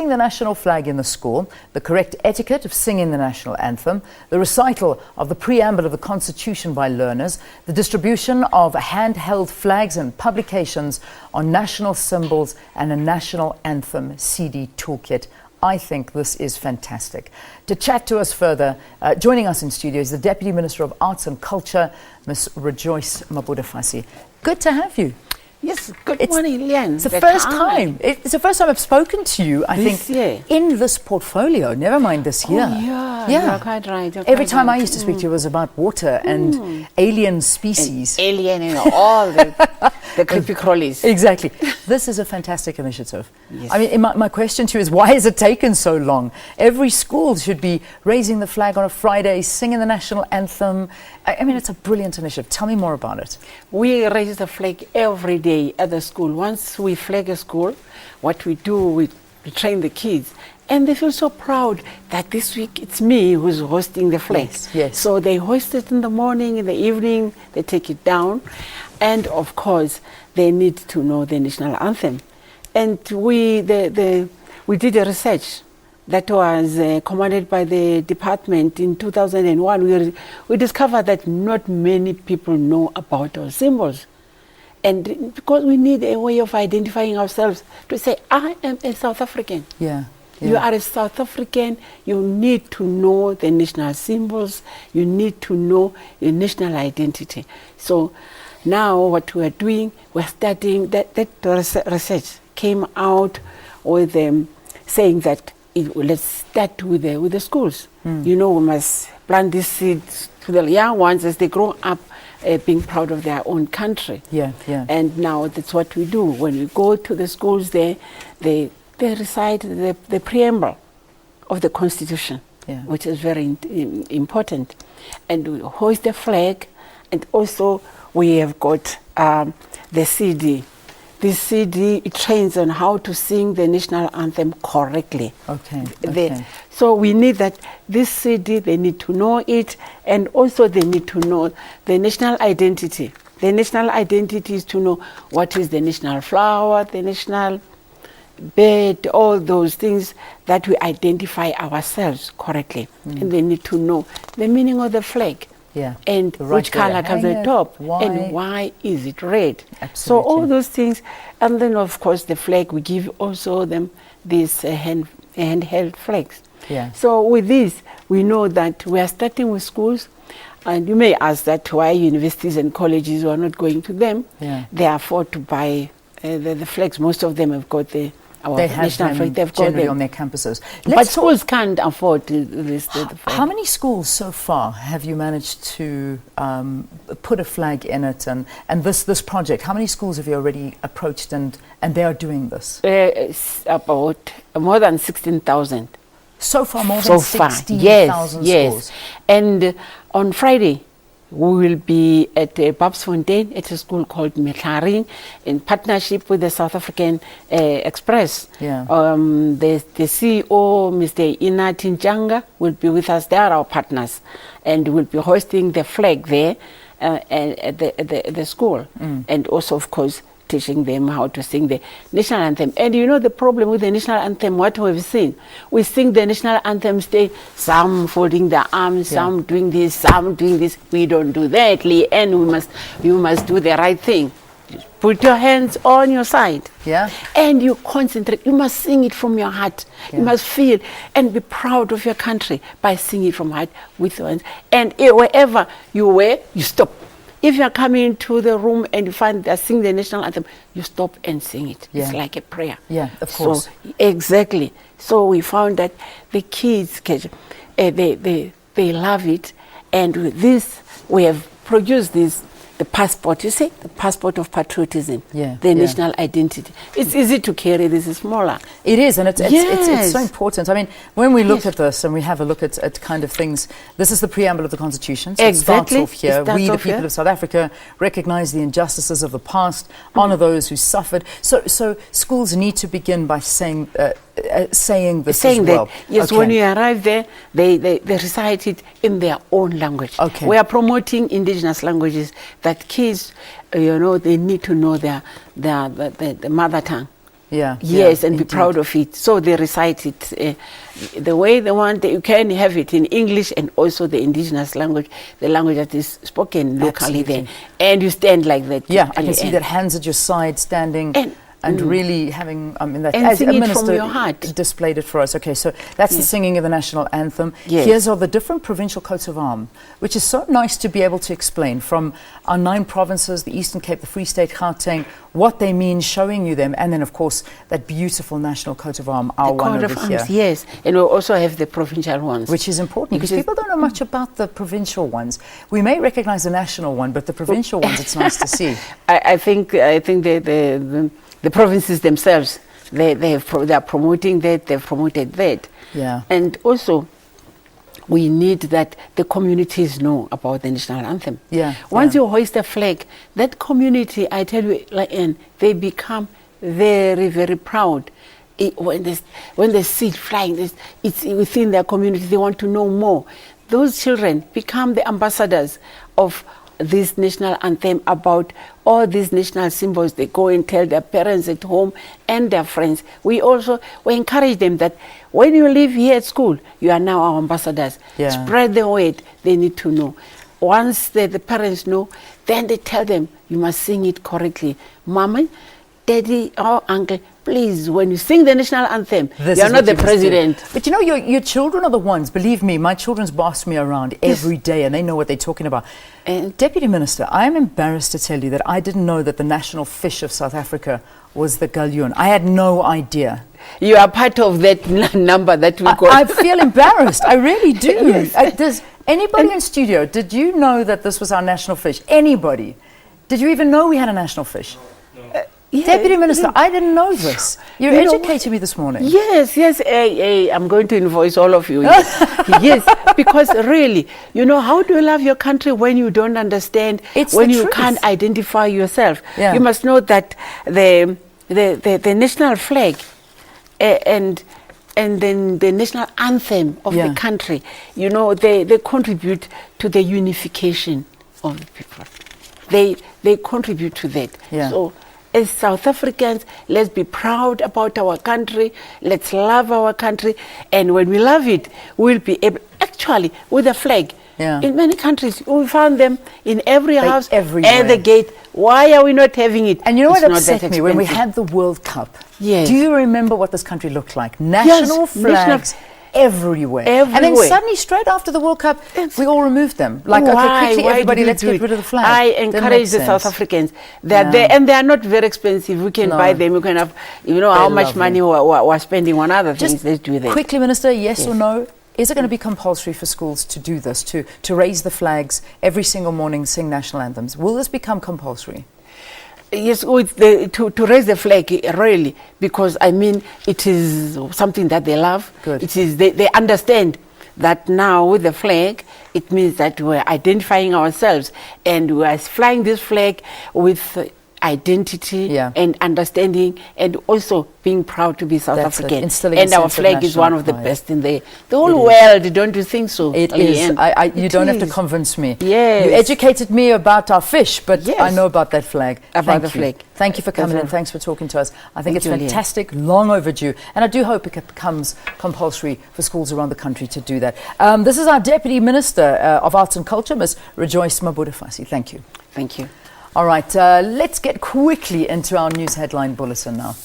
the national flag in the school, the correct etiquette of singing the national anthem, the recital of the preamble of the Constitution by learners, the distribution of handheld flags and publications on national symbols, and a national anthem CD toolkit. I think this is fantastic. To chat to us further, joining us in studio is the Deputy Minister of Arts and Culture, Ms. Rejoice Mabudafasi. Good to have you. Yes, good morning, Leanne. It's the first time. It's the first time I've spoken to you, I think, in this portfolio, never mind this year. Oh, yeah, you're quite right. Every time I used to speak to you, it was about water and alien species. And alien and all the creepy crawlies. Exactly. This is a fantastic initiative. Yes. I mean, my question to you is, why has it taken so long? Every school should be raising the flag on a Friday, singing the national anthem. I mean, it's a brilliant initiative. Tell me more about it. We raise the flag every day at the school. Once we flag a school, what we do, we train the kids. And they feel so proud that this week it's me who's hosting the flag. Yes. So they hoist it in the morning, in the evening, they take it down. And of course, they need to know the national anthem. And we did a research that was commanded by the department in 2001. We discovered that not many people know about our symbols. And because we need a way of identifying ourselves to say, I am a South African. Yeah. You are a South African. You need to know the national symbols. You need to know your national identity. So now what we are doing, we're studying that research came out with saying that let's start with the schools. You know, we must plant these seeds to the young ones as they grow up, being proud of their own country. Yeah. And now that's what we do. When we go to the schools, they recite the preamble of the Constitution, which is very important. And we hoist the flag, and also we have got the CD. This CD, it trains on how to sing the national anthem correctly. Okay. So we need that. This CD, they need to know it, and also they need to know the national identity. The national identity is to know what is the national flower, the national bird, all those things that we identify ourselves correctly. And they need to know the meaning of the flag. Yeah. And which color comes at the top, and why is it red? Absolutely. So all those things, and then of course the flag, we give also them these handheld flags. Yeah. So with this, we know that we are starting with schools, and you may ask that why universities and colleges are not going to them. Yeah. They afford to buy the flags. Most of them have got they have national flag. They've generally got them on their campuses. But schools can't afford this. How many schools so far have you managed to put a flag in it? And this project, how many schools have you already approached and they are doing this? It's about more than 16,000. So far, more than 16,000 schools. Yes. And on Friday, we will be at Babsfontein at a school called Metlaring in partnership with the South African Express. Yeah. The CEO, Mr. Ina Tinjanga, will be with us. They are our partners, and we'll be hoisting the flag there at the school. And also, of course, teaching them how to sing the national anthem. And you know the problem with the national anthem, what we've seen, we sing the national anthem, some folding their arms, some doing this, some doing this. We don't do that, Lee, and you must do the right thing. Put your hands on your side. Yeah. And you concentrate. You must sing it from your heart. You must feel and be proud of your country by singing it from heart with your hands. And wherever you were, you stop. If you're coming into the room and you find they're singing the national anthem, you stop and sing it. It's like a prayer. Yeah, of course. So, exactly. So we found that the kids, they love it. And with this, we have produced this, the passport, you see, the passport of patriotism, the national identity. It's easy to carry. This is smaller. It is, and it's so important. I mean, when we look at this and we have a look at kind of things, this is the preamble of the Constitution. So Exactly. It starts off here. We, the people of South Africa, recognize the injustices of the past, honor those who suffered. So schools need to begin by saying this as well. Yes, when you arrive there, they recite it in their own language. Okay. We are promoting indigenous languages that kids, they need to know the mother tongue. Yeah. Yes, yeah, and indeed. be proud of it. So they recite it the way they want. You can have it in English and also the indigenous language, the language that is spoken locally there. Absolutely. And you stand like that. Yeah, till I can the see end. that, hands at your side, standing and really having, that And as sing a it minister from your heart. displayed it for us. Okay, so that's the Yes. singing of the national anthem. Yes. Here's are the different provincial coats of arms, which is so nice to be able to explain from our 9 provinces, the Eastern Cape, the Free State, Gauteng, what they mean, showing you them, and then of course that beautiful national coat of arms, our The one coat over of here. arms, yes. And we also have the provincial ones. Which is important because Because- people don't know much about the provincial ones. We may recognize the national one, but the provincial ones, it's nice to see. I think the provinces themselves, they are promoting that, they've promoted that. Yeah. And also, we need that the communities know about the national anthem. Yeah, Once yeah. you hoist a flag, that community, I tell you, they become very, very proud. When they see it flying, it's within their community, they want to know more. Those children become the ambassadors of this national anthem, about all these national symbols. They go and tell their parents at home and their friends. We encourage them that when you live here at school, you are now our ambassadors. Yeah. Spread the word. They need to know. Once the parents know, then they tell them, you must sing it correctly. Mommy, daddy, or uncle, please, when you sing the national anthem, This you are is not what the you must do. president. But you know, your children are the ones, believe me, my children's boss me around every day and they know what they're talking about. And Deputy Minister, I'm embarrassed to tell you that I didn't know that the national fish of South Africa was the galloon. I had no idea. you are part of that number that we got. I feel embarrassed. I really do. Yes. Does anybody in studio, did you know that this was our national fish? Anybody? Did you even know we had a national fish? Yeah. Deputy Minister, I didn't know this. You You know educated me this morning. Yes, I'm going to invoice all of you. Yes, because really, how do you love your country when you don't understand, It's when the you truth. can't identify yourself? Yeah. You must know that the national flag and then the national anthem of Yeah. the country, they contribute to the unification of the people. They contribute to that. Yeah. So, as South Africans, let's be proud about our country. Let's love our country. And when we love it, we'll be able, actually, with a flag. Yeah. In many countries, we found them in every house, everywhere. at the gate. Why are we not having it? And you know It's what not that upset me? When we expensive. had the World Cup, Yes. do you remember what this country looked like? National Yes, flags everywhere. And then Everywhere. suddenly, straight after the World Cup, Yes. we all removed them. Like, okay, quickly, Why everybody, did we let's do get it? rid of the flag. I Didn't make encourage the South sense. Africans. They are Yeah. there, and they are not very expensive. We can No. buy them. We can have, how much lovely. money we're spending on other things. Just Let's do that. quickly, Minister, yes or Yes. no? Is it going to be compulsory for schools to do this, to raise the flags every single morning, sing national anthems? Will this become compulsory? Yes, to raise the flag, really, because it is something that they love. Good. It is they understand that now with the flag, it means that we're identifying ourselves and we are flying this flag with identity Yeah. and understanding, and also being proud to be South That's it, African. instilling a And our sense of flag is national one of the pride. best in the whole It is. world. Don't you think so? It is. Leanne? You It don't have to is. convince me. Yes. You educated me about our fish, but Yes. I know about that flag. About Thank the you. flag. Thank you for coming in. That's all. Thanks for talking to us. I think Thank it's you, Leanne. fantastic, long overdue. And I do hope it becomes compulsory for schools around the country to do that. This is our Deputy Minister of Arts and Culture, Ms. Rejoice Mabudafasi. Thank you. Thank you. All right, let's get quickly into our news headline bulletin now.